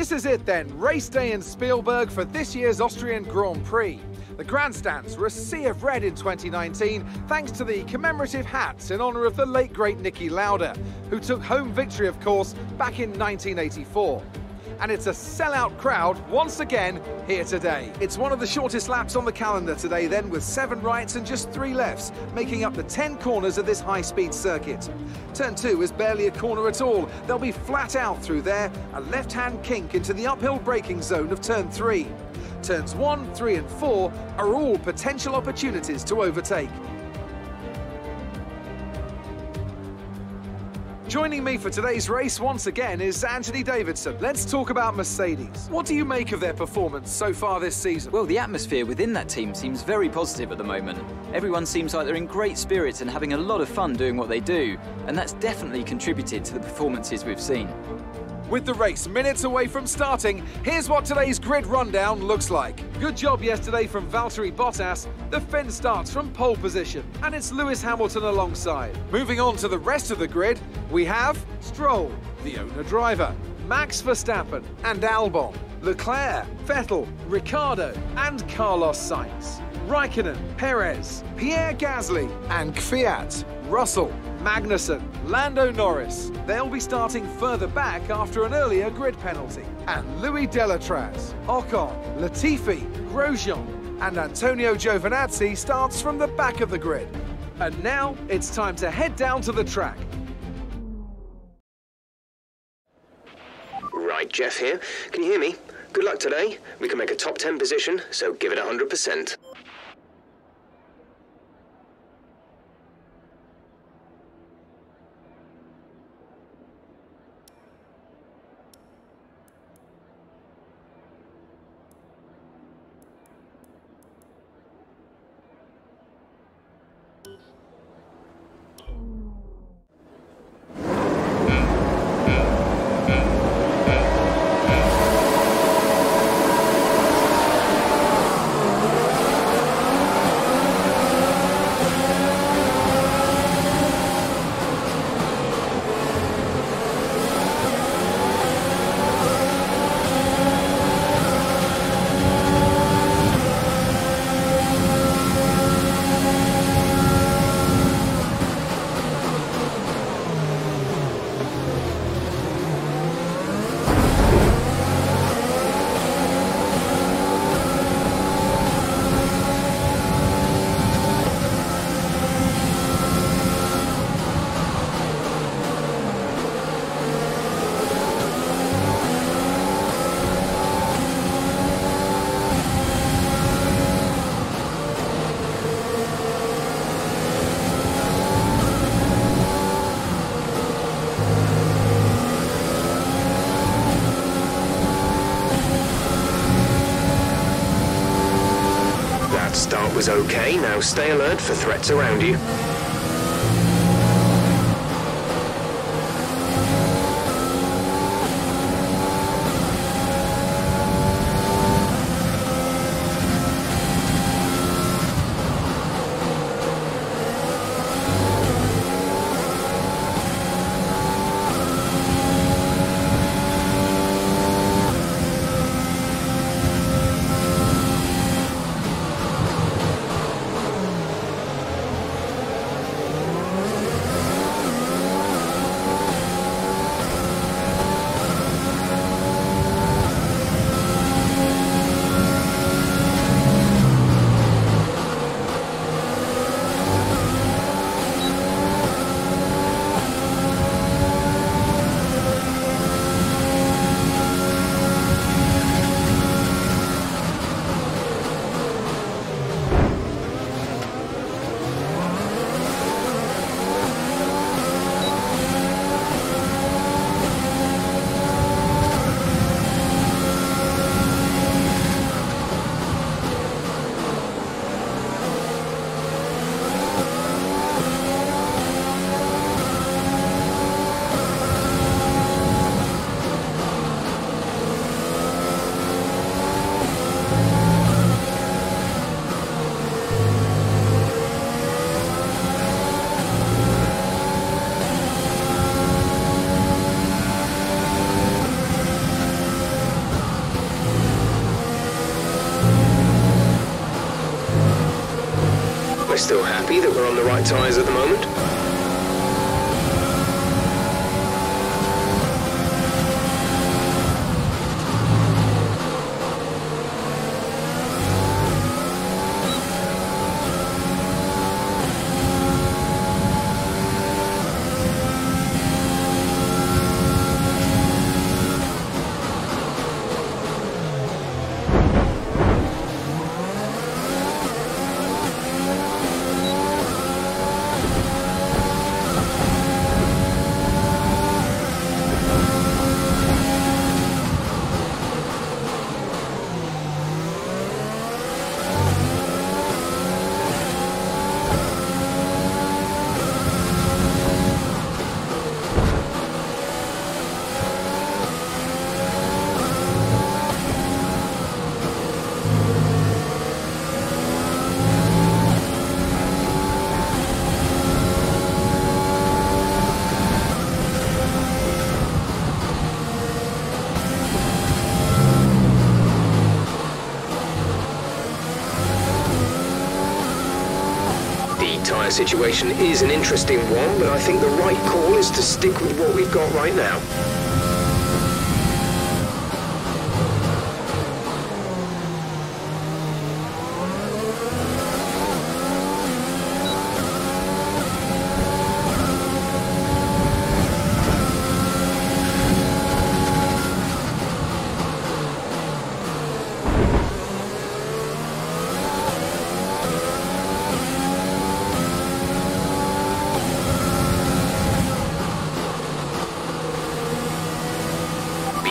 This is it then, race day in Spielberg for this year's Austrian Grand Prix. The grandstands were a sea of red in 2019 thanks to the commemorative hats in honour of the late great Niki Lauda, who took home victory of course back in 1984. And it's a sellout crowd once again here today. It's one of the shortest laps on the calendar today then, with 7 rights and just 3 lefts, making up the 10 corners of this high-speed circuit. Turn 2 is barely a corner at all. They'll be flat out through there, a left-hand kink into the uphill braking zone of turn 3. Turns 1, 3 and 4 are all potential opportunities to overtake. Joining me for today's race once again is Anthony Davidson. Let's talk about Mercedes. What do you make of their performance so far this season? Well, the atmosphere within that team seems very positive at the moment. Everyone seems like they're in great spirits and having a lot of fun doing what they do, and that's definitely contributed to the performances we've seen. With the race minutes away from starting, here's what today's grid rundown looks like. Good job yesterday from Valtteri Bottas. The Finn starts from pole position, and it's Lewis Hamilton alongside. Moving on to the rest of the grid, we have Stroll, the owner driver, Max Verstappen and Albon, Leclerc, Vettel, Ricciardo and Carlos Sainz, Raikkonen, Perez, Pierre Gasly and Kvyat, Russell, Magnussen, Lando Norris. They'll be starting further back after an earlier grid penalty. And Louis Delatraz, Ocon, Latifi, Grosjean and Antonio Giovinazzi starts from the back of the grid. And now it's time to head down to the track. Right, Jeff here. Can you hear me? Good luck today. We can make a top 10 position, so give it 100%. Start was okay, now stay alert for threats around you. guys still happy that we're on the right tyres at the moment? Tyre situation is an interesting one, but I think the right call is to stick with what we've got right now.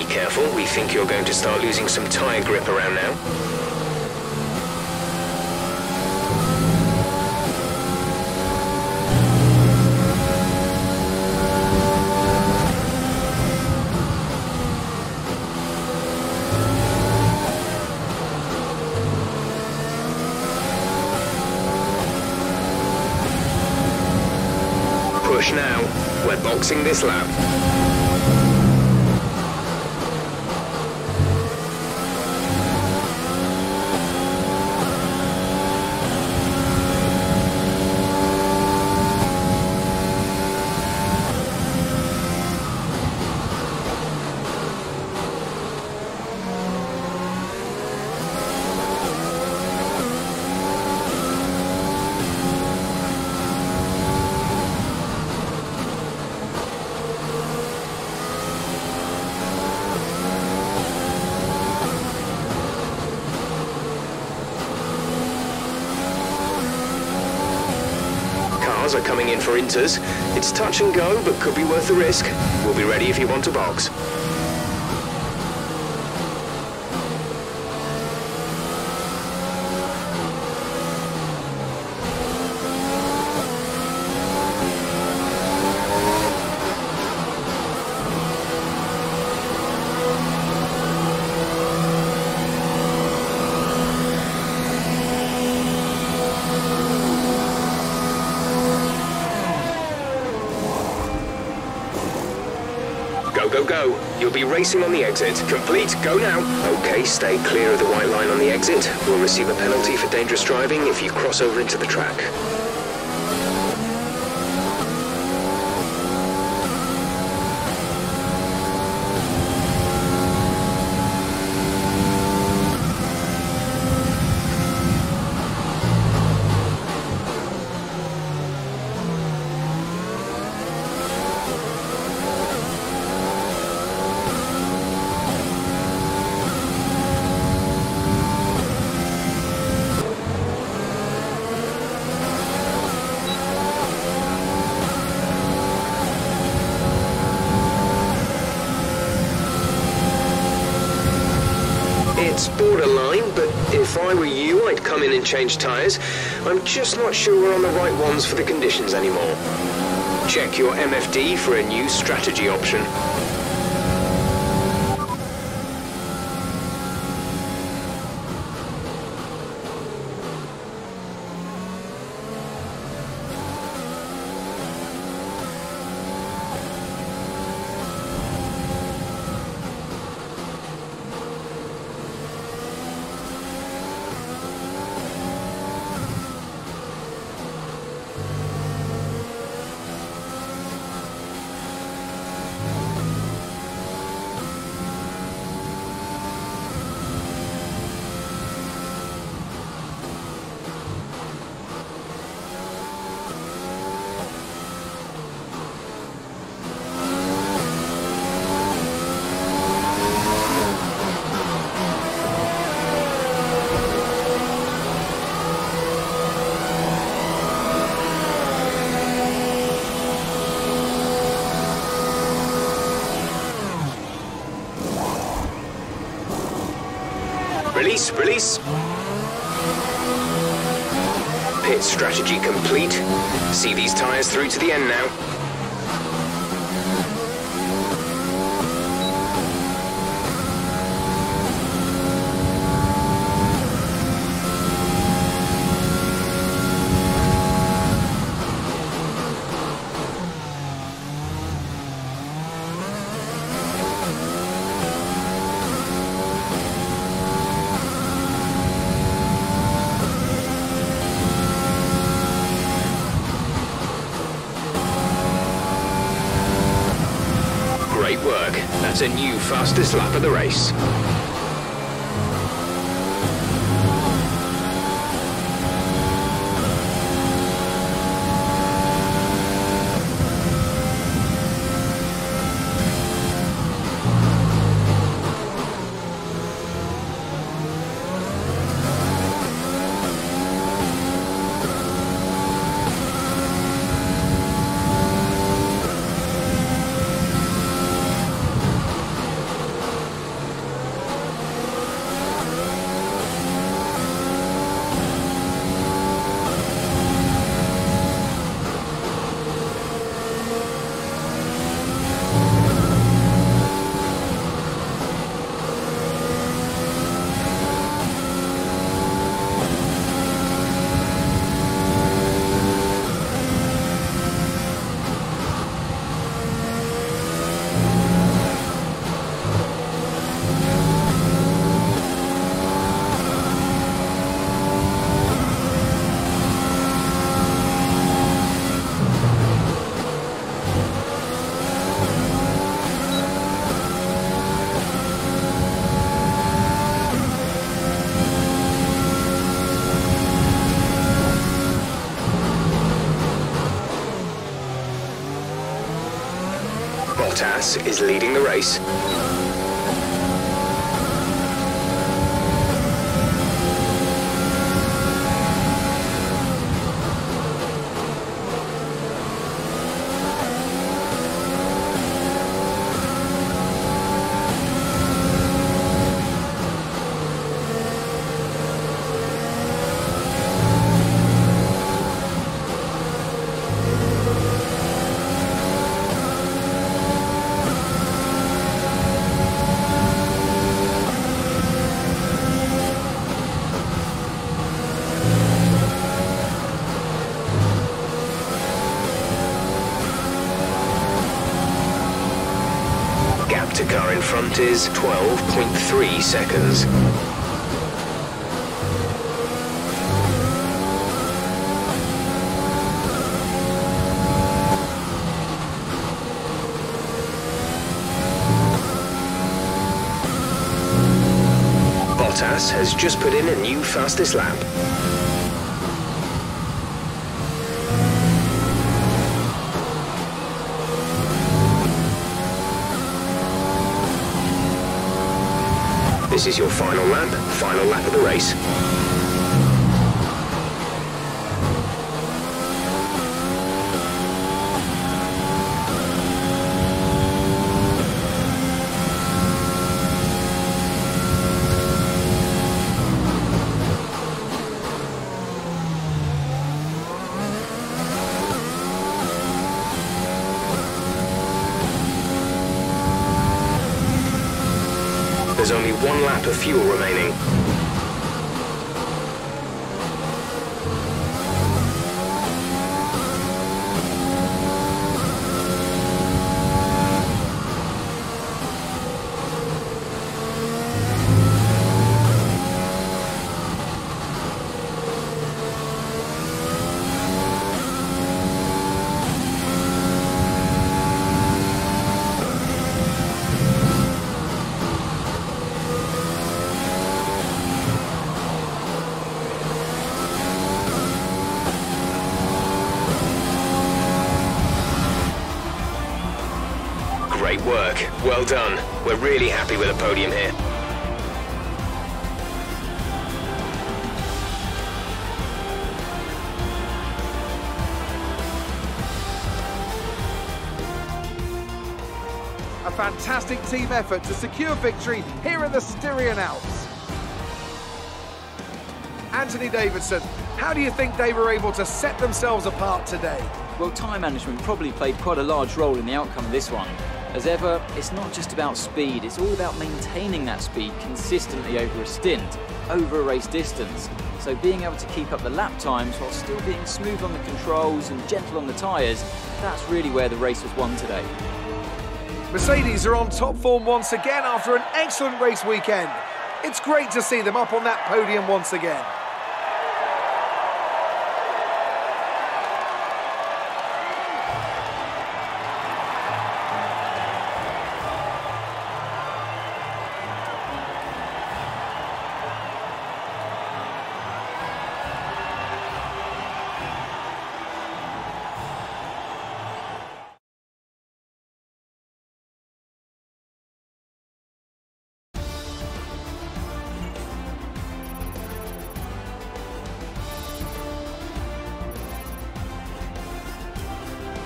Careful, we think you're going to start losing some tyre grip around now. Push now, we're boxing this lap. Are coming in for inters. It's touch and go, but could be worth the risk. We'll be ready if you want to box. Go, go. You'll be racing on the exit. Complete. Go now. Okay, stay clear of the white line on the exit. We'll receive a penalty for dangerous driving if you cross over into the track. It's borderline, but if I were you, I'd come in and change tyres. I'm just not sure we're on the right ones for the conditions anymore. Check your MFD for a new strategy option. Release, release. Pit strategy complete. See these tyres through to the end now. Great work. That's a new fastest lap of the race. Bottas is leading the race. The car in front is 12.3 seconds. Bottas has just put in a new fastest lap. This is your final lap of the race. There's only one lap of fuel remaining. Great work. Well done. We're really happy with the podium here. A fantastic team effort to secure victory here in the Styrian Alps. Anthony Davidson, how do you think they were able to set themselves apart today? Well, time management probably played quite a large role in the outcome of this one. As ever, it's not just about speed, it's all about maintaining that speed consistently over a stint, over a race distance. So being able to keep up the lap times while still being smooth on the controls and gentle on the tyres, that's really where the race was won today. Mercedes are on top form once again after an excellent race weekend. It's great to see them up on that podium once again.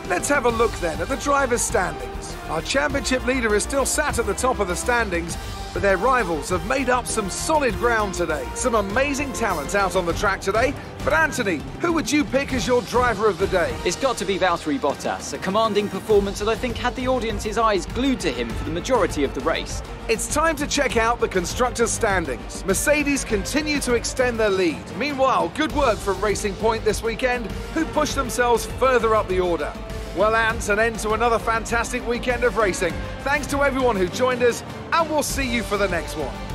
Let's have a look then at the drivers' standings. Our championship leader is still sat at the top of the standings, but their rivals have made up some solid ground today. Some amazing talent out on the track today. But Anthony, who would you pick as your driver of the day? It's got to be Valtteri Bottas, a commanding performance that I think had the audience's eyes glued to him for the majority of the race. It's time to check out the constructors' standings. Mercedes continue to extend their lead. Meanwhile, good work from Racing Point this weekend, who pushed themselves further up the order. Well, Ant, an end to another fantastic weekend of racing. Thanks to everyone who joined us, and we'll see you for the next one.